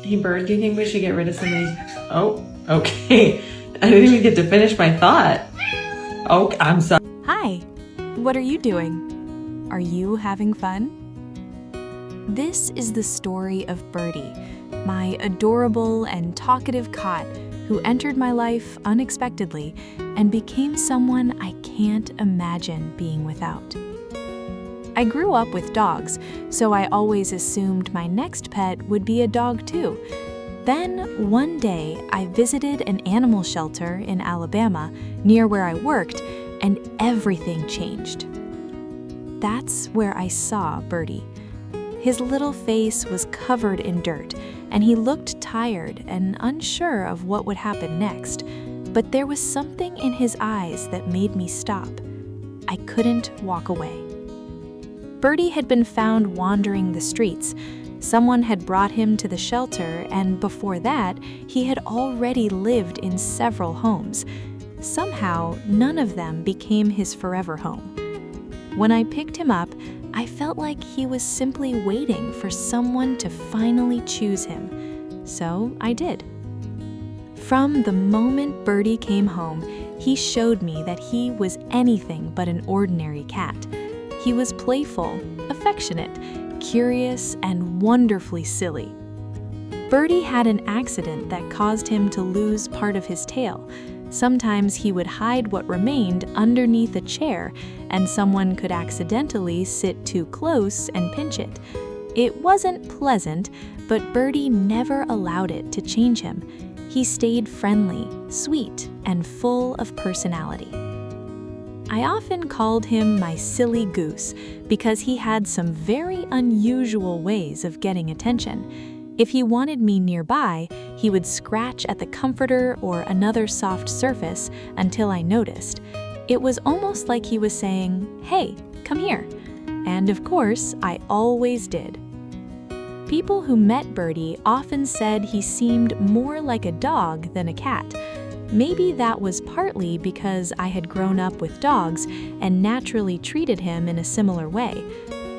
Hey, Bird, do you think we should get rid of some of these? Oh, okay. I didn't even get to finish my thought. Oh, I'm sorry. Hi, what are you doing? Are you having fun? This is the story of Birdie, my adorable and talkative cat who entered my life unexpectedly and became someone I can't imagine being without. I grew up with dogs, so I always assumed my next pet would be a dog too. Then, one day, I visited an animal shelter in Alabama near where I worked, and everything changed. That's where I saw Birdie. His little face was covered in dirt, and he looked tired and unsure of what would happen next. But there was something in his eyes that made me stop. I couldn't walk away. Birdie had been found wandering the streets. Someone had brought him to the shelter, and before that, he had already lived in several homes. Somehow, none of them became his forever home. When I picked him up, I felt like he was simply waiting for someone to finally choose him. So I did. From the moment Birdie came home, he showed me that he was anything but an ordinary cat. He was playful, affectionate, curious, and wonderfully silly. Birdie had an accident that caused him to lose part of his tail. Sometimes he would hide what remained underneath a chair, and someone could accidentally sit too close and pinch it. It wasn't pleasant, but Birdie never allowed it to change him. He stayed friendly, sweet, and full of personality. I often called him my silly goose because he had some very unusual ways of getting attention. If he wanted me nearby, he would scratch at the comforter or another soft surface until I noticed. It was almost like he was saying, "Hey, come here." And of course, I always did. People who met Birdie often said he seemed more like a dog than a cat. Maybe that was partly because I had grown up with dogs and naturally treated him in a similar way.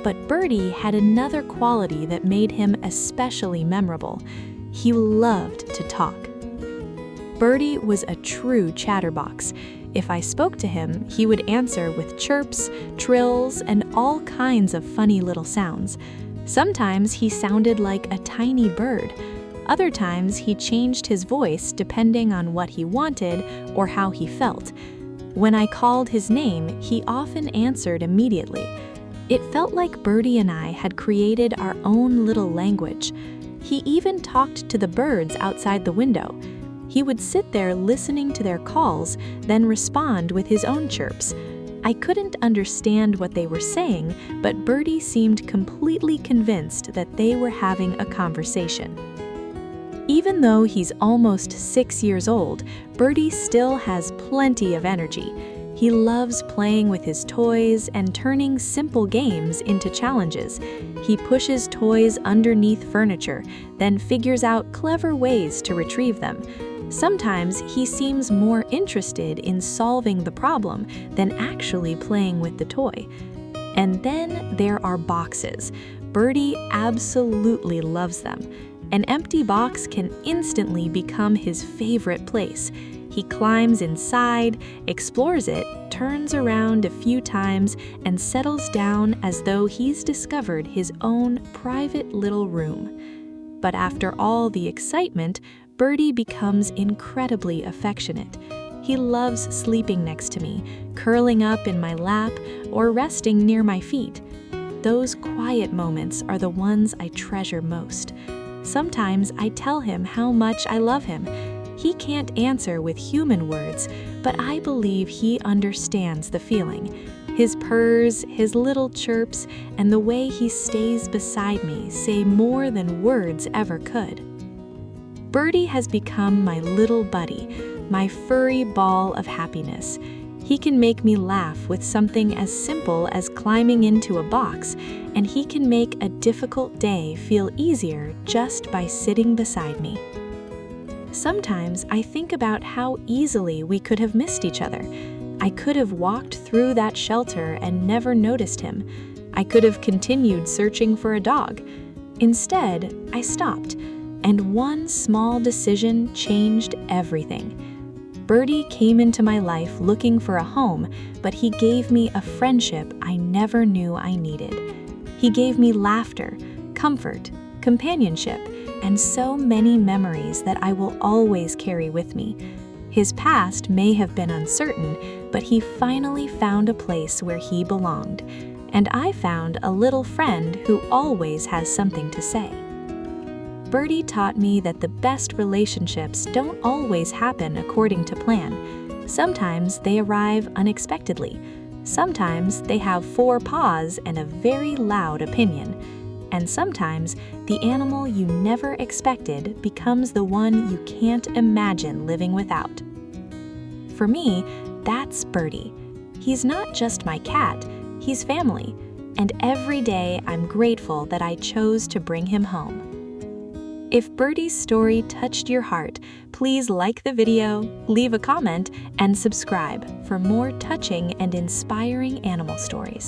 But Birdie had another quality that made him especially memorable. He loved to talk. Birdie was a true chatterbox. If I spoke to him, he would answer with chirps, trills, and all kinds of funny little sounds. Sometimes he sounded like a tiny bird. Other times he changed his voice depending on what he wanted or how he felt. When I called his name, he often answered immediately. It felt like Birdie and I had created our own little language. He even talked to the birds outside the window. He would sit there listening to their calls, then respond with his own chirps. I couldn't understand what they were saying, but Birdie seemed completely convinced that they were having a conversation. Even though he's almost 6 years old, Birdie still has plenty of energy. He loves playing with his toys and turning simple games into challenges. He pushes toys underneath furniture, then figures out clever ways to retrieve them. Sometimes he seems more interested in solving the problem than actually playing with the toy. And then there are boxes. Birdie absolutely loves them. An empty box can instantly become his favorite place. He climbs inside, explores it, turns around a few times, and settles down as though he's discovered his own private little room. But after all the excitement, Birdie becomes incredibly affectionate. He loves sleeping next to me, curling up in my lap, or resting near my feet. Those quiet moments are the ones I treasure most. Sometimes I tell him how much I love him. He can't answer with human words, but I believe he understands the feeling. His purrs, his little chirps, and the way he stays beside me say more than words ever could. Birdie has become my little buddy, my furry ball of happiness. He can make me laugh with something as simple as climbing into a box, and he can make a difficult day feel easier just by sitting beside me. Sometimes I think about how easily we could have missed each other. I could have walked through that shelter and never noticed him. I could have continued searching for a dog. Instead, I stopped, and one small decision changed everything. Birdie came into my life looking for a home, but he gave me a friendship I never knew I needed. He gave me laughter, comfort, companionship, and so many memories that I will always carry with me. His past may have been uncertain, but he finally found a place where he belonged, and I found a little friend who always has something to say. Birdie taught me that the best relationships don't always happen according to plan. Sometimes they arrive unexpectedly. Sometimes they have 4 paws and a very loud opinion. And sometimes the animal you never expected becomes the one you can't imagine living without. For me, that's Birdie. He's not just my cat, he's family. And every day I'm grateful that I chose to bring him home. If Birdie's story touched your heart, please like the video, leave a comment, and subscribe for more touching and inspiring animal stories.